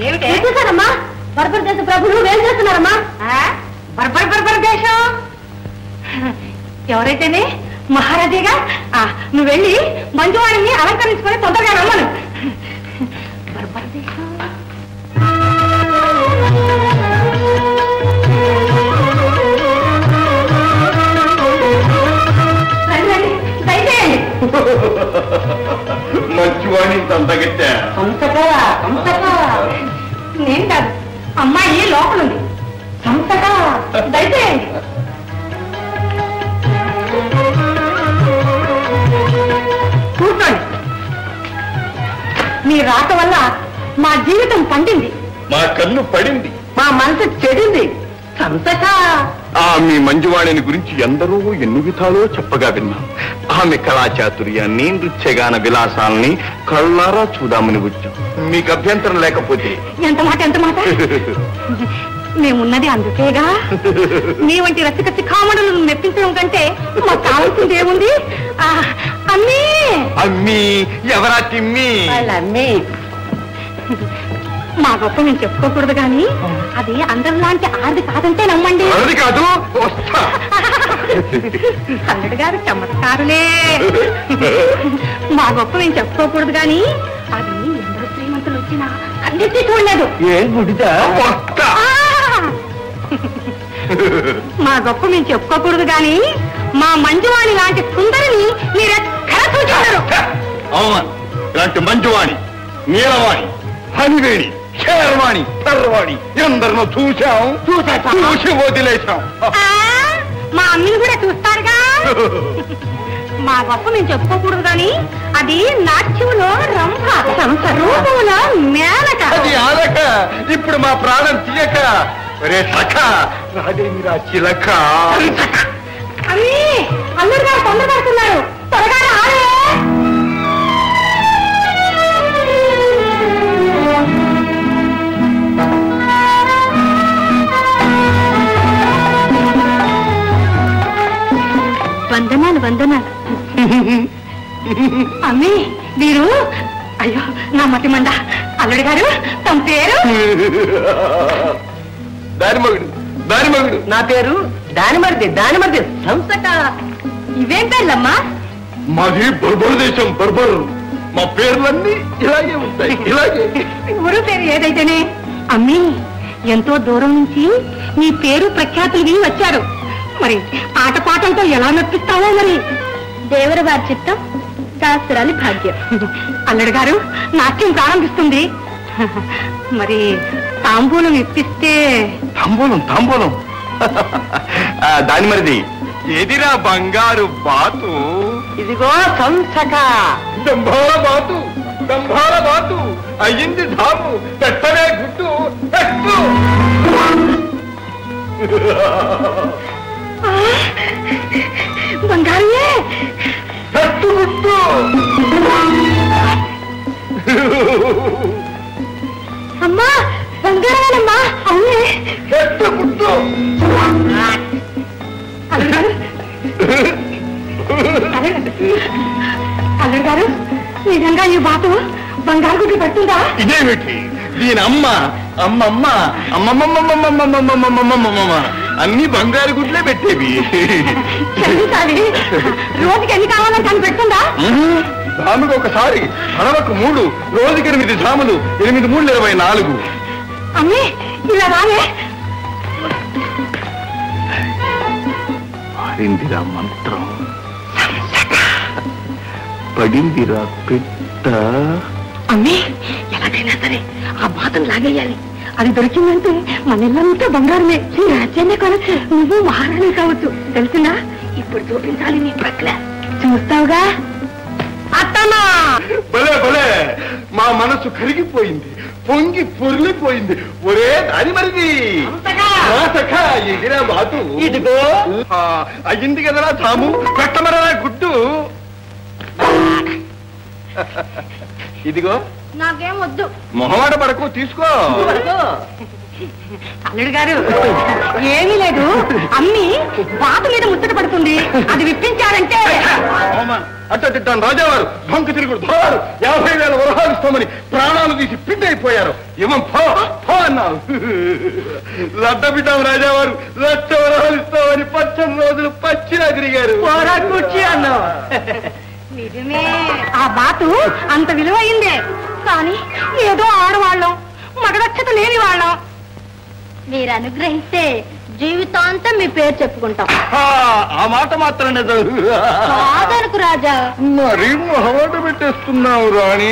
ఏమిటి చూసారమ్మా? బర్బర్ దేశ ప్రభులు వేలు చేస్తున్నారమ్మా. బర్బర్ బర్బర్ దేశం ఎవరైతేనే మహారాజేగా. నువ్వు వెళ్ళి మంజువాణిని అలంకరించుకొని తొందరగా రమ్మను. బర్బర్ దేశం మంచివాణి తంతగట్టా. నేను కాదు, అమ్మాయి లోపలుంది. సంతగా దయచేయండి. కూర్చోండి. మీ రాక వల్ల మా జీవితం పండింది, మా కన్ను పడింది, మా మనసు చెడింది. సంతగా మీ మంజువాణిని గురించి ఎందరో ఎన్ని విధాలో చెప్పగా విన్నాం. ఆమె కళాచాతుర్యాన్ని, నృత్యగాన విలాసాలని కళ్ళారా చూదామని వచ్చాం. మీకు అభ్యంతరం లేకపోతే. ఎంత మాట ఎంత మాట. మేమున్నది అందుకేగా. నీ వంటి రసిక శిఖామణులను మెప్పించడం కంటే మాకు కావాల్సింది ఏముంది? అమ్మీ అమ్మీ ఎవరా తిమ్మి? అమ్మీ మా గొప్ప నేను చెప్పుకోకూడదు కానీ అది అందరిలాంటి ఆడది కాదంటే నమ్మండి. అది కాదు, అల్లుడు గారు చమత్కారులే. మా గొప్ప నేను చెప్పుకోకూడదు కానీ అది ఎందరో శ్రీమంతులు వచ్చినా అన్నిటి చూడలేదు. మా గొప్ప మేము చెప్పుకోకూడదు కానీ మా మంజువాణి లాంటి సుందరిని మీరెక్కడ చూచారు? ఇలాంటి మంజువాణి, నీలవాణి, హనివేణి, శేర్వాణి, తర్వాణి ఎందరినో చూశాం, చూసి వదిలేశాం. మా అమ్మిని కూడా చూస్తారుగా. మా గొప్ప మేము చెప్పుకోకూడదు కానీ అది నాట్యంలో రంభ, రూపంలో మేనక. అది ఆలక. ఇప్పుడు మా ప్రాణం తీయక రే సఖ రాదేమిరా చిలక. అమ్మి అల్లుడు గారు తొందరపడుతున్నారు, త్వరగా రాలే. వందనాలు వందనాలు. అమ్మి మీరు, అయ్యో నా మతి మండ. అల్లుడు గారు తమ పేరు? దానిమగుడు. దానిమగుడు. నా పేరు దానిమర్ది. దానిమర్ది సంసక. ఇవేం పేర్లమ్మా? మాది బర్బరు దేశం, బర్బరు. మా పేర్లన్నీ ఇలాగే ఉంటాయి, ఇలాగే. ఊరు పేరు ఏదైతేనే అమ్మి ఎంతో దూరం నుంచి నీ పేరు ప్రఖ్యాతులు విని వచ్చారు. మరి ఆటపాటలతో ఎలా నొప్పిస్తావో మరి. దేవర వారి చిత్తం, శాస్త్రాలి భాగ్యం. అల్లుడు గారు నాట్యం ప్రారంభిస్తుంది. మరి తాంబూలం ఇప్పిస్తే. తాంబూలం తాంబూలం. దాని మరిది ఎదిరా బంగారు బాతు. ఇదిగో సంసక. దంభాల బాతు, దంభాల బాతు. అయ్యింది ధాము, పెట్టవే గుట్టు, పెట్టు. బంగారుయే పెట్టు గుట్టు. అమ్మా బంగారమేనమ్మా. అవునే పెట్టు గుట్టు. అల్లుడు గారు నిజంగా ఈ బాతు బంగారు గుడ్లు పెడుతుందా? ఇదేమిటి దీని అమ్మ అమ్మమ్మ అమ్మమ్మమ్మమ్మమ్మమ్మమ్మమ్మమ్మమ్మ అన్ని బంగారు గుడ్లే పెట్టేవి. రోజుకి ఎన్ని కావాలని తను పెడుతుందా? జాముకు ఒకసారి, అరవకు 3, రోజుకి 8 జాములు, 8 3 24. అమ్మి ఇలా రాలే. మారిందిరా మంత్రం, పడిందిరా పెట్ట. అమ్మి ఎలాగైనా సరే ఆ బాతను లాగేయాలి. అది దొరికిందంటే మన ఇల్లంతా బంగారమే. ఈ రాజ్యాన్ని కొనచ్చు, నువ్వు మహారాణి కావచ్చు. తెలిసిందా? ఇప్పుడు చూపించాలి నీ ప్రక్ల. చూస్తావుగా అత్తమ్మా. భలే భలే, మా మనసు కరిగిపోయింది, పొంగి పొర్లిపోయింది. ఒరే దాని మరిది ఎగిరా బాతు. ఇదిగో అయ్యింది కదరా తాము, పెట్టమరా గుడ్డు. ఇదిగో నాకేం వద్దు. మొహమాట పడకు, తీసుకో. అల్లుడు గారు ఏమీ లేదు, అమ్మి బాత మీద ముచ్చట పడుతుంది, అది విప్పించారంటే. అట్టాను రాజావారు బంకు తిరుగుడు ధోరు 50,000 వరహాలు ఇస్తామని ప్రాణాలు తీసి పిండి అయిపోయారు. ఏమం అన్నారు. లడ్డ బిడ్డాం రాజావారు 1,00,000 వరహాలు ఇస్తామని 18 రోజులు పచ్చిలా తిరిగారు. కూర్చి అన్నావు. నిజమే, ఆ బాతు అంత విలువైందే. కానీ ఏదో ఆడవాళ్ళం, మగదక్షత లేని వాళ్ళం. మీరు అనుగ్రహిస్తే జీవితాంతం మీ పేరు చెప్పుకుంటాం. ఆ మాట మాత్రం కాదనుకు రాజా. మరీ మొహమాట పెట్టేస్తున్నావు రాణి.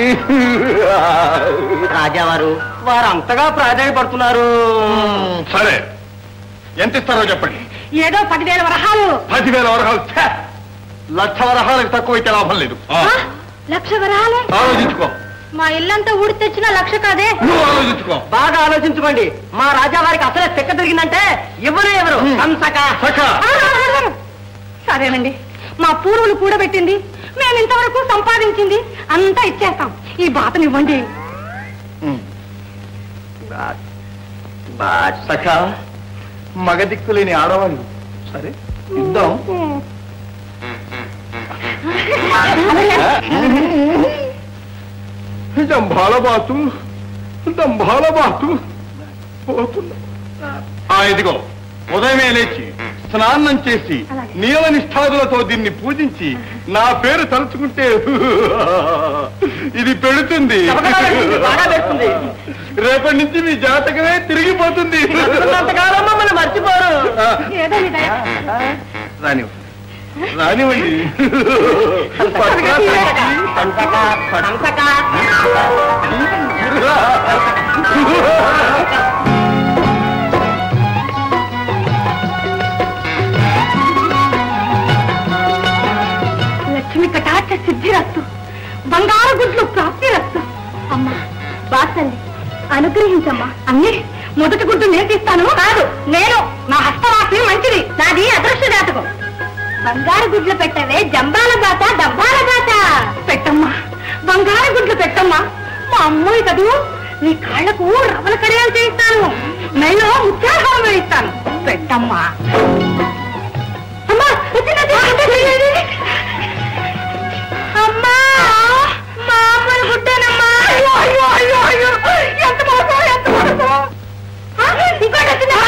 రాజావారు వారు అంతగా ప్రాధాన్యపడుతున్నారు. సరే, ఎంత ఇస్తారో చెప్పండి. ఏదో 10,000 వరహాలు. 10,000 వరహాలు? 1,00,000 వరహాలకు తక్కువైతే లాభం లేదు. 1,00,000 వరహాలు? ఆలోచించుకో. మా ఇల్లంతా ఊడి తెచ్చినా 1,00,000 కాదే. నువ్వు ఆలోచించుకో. బాగా ఆలోచించుకోండి. మా రాజావారికి అసలే తెక్క తిరిగిందంటే ఎవరు సరేనండి, మా పూర్వులు కూడబెట్టింది, మేము ఇంతవరకు సంపాదించింది అంతా ఇచ్చేస్తాం. ఈ బాతనివ్వండి. సఖా, మగ దిక్కులేని ఆడవాళ్ళు. సరే ఇద్దాం. దంభాలబాతు పోతున్నా. ఇదిగో ఉదయమే లేచి స్నానం చేసి నియమ నిష్ఠాదులతో దీన్ని పూజించి నా పేరు తలుచుకుంటే ఇది పెడుతుంది. రేపటి నుంచి మీ జాతకమే తిరిగిపోతుంది. మర్చిపోరు. రానివ్వండి. లక్ష్మి కటాక్ష సిద్ధిరస్తు, బంగారు గుడ్లు ప్రాప్తిరస్తు. అమ్మా బాసండి, అనుగ్రహించమ్మా. అన్నీ మొదటి గుడ్డు నేర్పిస్తాను. కాదు, నేను. నా హస్తవాసి మంచిది, నాది అదృష్ట జాతకం. బంగారు గుడ్లు పెట్టవే, జంబాల బాత డంబాల బాత. పెట్టమ్మా, బంగారు గుడ్లు పెట్టమ్మా. మా అమ్మాయి కదూ, నీ కాళ్లకు రవ్వల కడియాలు చేయిస్తాను, మెళ్ళో ముత్యాహారం వేయిస్తాను. పెట్టమ్మా. అమ్మా అమ్మా, మామూలు గుడ్డేనమ్మా. అయ్యో అయ్యో అయ్యో, ఎంత మోసం, ఎంత మోసం. ఇంకోటి వచ్చిందా?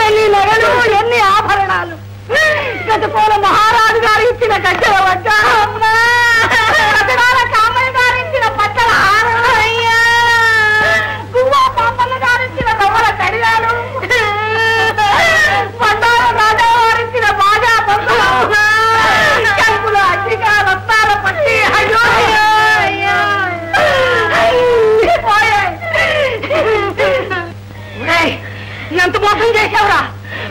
ఎన్ని నగలు, ఎన్ని ఆభరణాలు. గతపోల మహారాజు గారు ఇచ్చిన గజ్జల వద్ద, కామయ్య గారు ఇచ్చిన పచ్చల హారం, గువ్వా పాపన్న గారు ఇచ్చిన రవ్వల కడియాలు, బండార రాజా వారు ఇచ్చిన బాజా బంధులు, చెంపుల అజ్జిక రత్నాల పట్టి. అయ్యో ఎంత మోసం చేశావురా.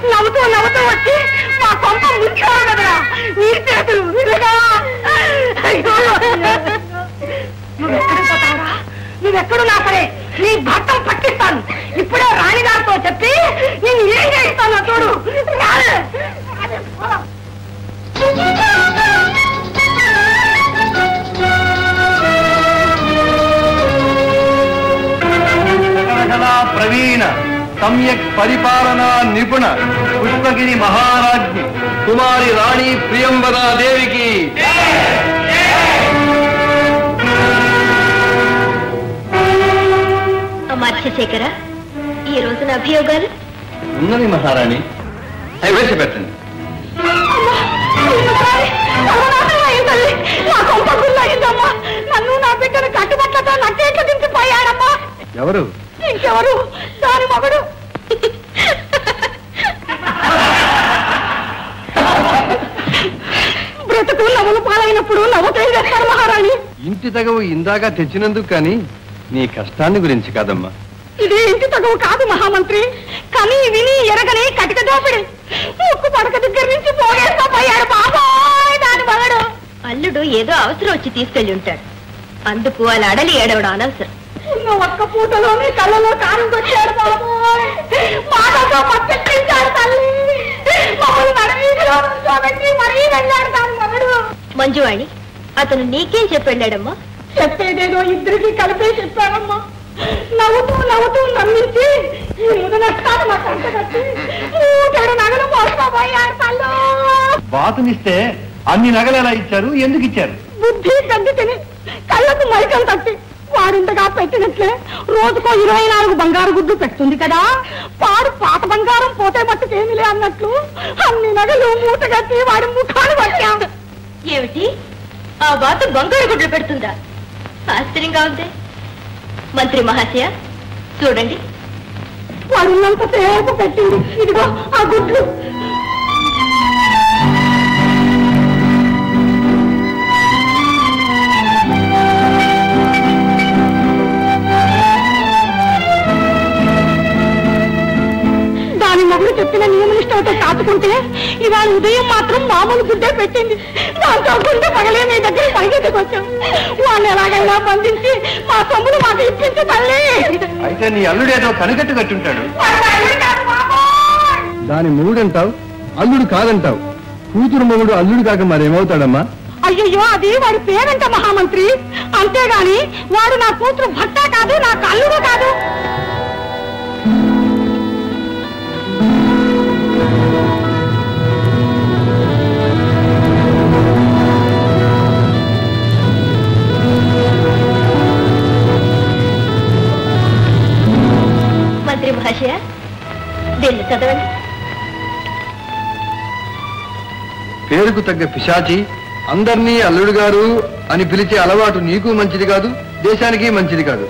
నవ్వుతూ నవ్వుతూ వచ్చి మా కొంప ముంచావు కదరా. నీ చేతులు విరగా. నువ్వెక్కడికి పోతావురా? నువ్వెక్కడున్నా సరే నీ భర్తం పట్టిస్తాను. ఇప్పుడే రాణిగారితో చెప్పి నేను ఏం చేయిస్తాను చూడు. ప్రవీణ సమ్యక్ పరిపాలనా నిపుణ పుష్పగిరి మహారాజ్ఞి కుమారి రాణి ప్రియంవదా దేవికి. అమర్చశేఖర, ఈ రోజున అభియోగాలు ఉన్నది మహారాణి. అవి వేసి పెట్టండి. నన్ను నా బిడ్డను కట్టుబట్లతో నట్టేట్లు దించిపోయాడమ్మా. ఎవరు? ఇంకెవరు, దాని మగడు. బ్రతుకు నవ్వులు పాలైనప్పుడు నవ్వుతూ చేస్తారు మహారాణి. ఇంటి తగవు ఇందాక తెచ్చినందుకు కానీ నీ కష్టాన్ని గురించి కాదమ్మా. ఇది ఇంటి తగవు కాదు మహామంత్రి, కని విని ఎరగని కటిక దోపిడి. ముక్కు పడక దగ్గర నుంచి పోగేస్తా పోయాడు బాబాయ్ దాని మగడు. అల్లుడు ఏదో అవసరం వచ్చి తీసుకెళ్లి ఉంటాడు, అందుకు అలా అడలి ఏడవడం అనవసరం. ఒక్క పూటలోనే కళ్ళలో కారం వచ్చాడు బాబాయ్. మాటతో పప్పించాడు తల్లి. మమ్మల్ని నడవీధిలో మంజువాణి, అతను నీకేం చెప్పాడమ్మా? చెప్పేదేదో ఇద్దరికి కలిపే చెప్పానమ్మా. నవ్వుతూ నవ్వుతూ నమ్మించి ఈ ముదు నష్టాలు మా కంట కట్టి 3 నగలు మోసపోయారు. తల్లు బాతునిస్తే అన్ని నగలు ఎలా ఇచ్చారు? ఎందుకు ఇచ్చారు? బుద్ధి గడ్డి తిని కళ్ళకు మైకలు తట్టి వాడింతగా పెట్టినట్లే రోజుకో 24 బంగారు గుడ్లు పెడుతుంది కదా. వాడు పాత బంగారం పోతే మట్టుకేమిలే అన్నట్లు అన్ని నగలు మూట కట్టి వాడి ముఖాలు పట్టాం. ఏమిటి, ఆ బాత బంగారు గుడ్లు పెడుతుందా? ఆశ్చర్యంగా ఉంది. మంత్రి మహాశయ చూడండి, వాడున్నంత సేపు పెట్టింది. ఇదిగో ఆ గుడ్లు. దాని మొగుడు చెప్పిన నియమనిష్టంతో కాచుకుంటే ఇవాళ ఉదయం మాత్రం మామూలు గుడ్డే పెట్టింది. దాంతో గుండె పగలే మీ దగ్గర పరిగెత్తుకొచ్చాం. వాళ్ళు ఎలాగైనా బంధించి మా సొమ్ములు మాకు ఇప్పించి తల్లి. అయితే నీ అల్లుడేదో కనికట్టు కట్టుంటాడు. దాని మొగుడంటావు, అల్లుడు కాదంటావు. కూతురు మొగుడు అల్లుడు కాక మరేమవుతాడమ్మా? అయ్యయ్యో, అది వాడి పేరంట మహామంత్రి. అంతేగాని వాడు నా కూతురు భర్త కాదు, నాకు అల్లుడు కాదు. మంత్రి మహాశయ దీన్ని చదవండి. పేరుకు తగ్గ పిశాచి అందర్నీ అల్లుడు గారు అని పిలిచే అలవాటు నీకు మంచిది కాదు, దేశానికి మంచిది కాదు.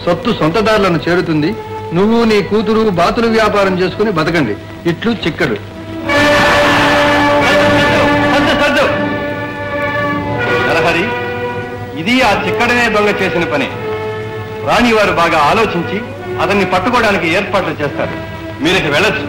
సొత్తు సొంతదారులను చేరుతుంది. నువ్వు నీ కూతురు బాతులు వ్యాపారం చేసుకుని బతకండి. ఇట్లు చిక్కడు. నరహరి, ఇది ఆ చిక్కడనే దొంగ చేసిన పని. రాణి వారు బాగా ఆలోచించి అతన్ని పట్టుకోవడానికి ఏర్పాట్లు చేస్తారు. మీరు వెళ్ళొచ్చు.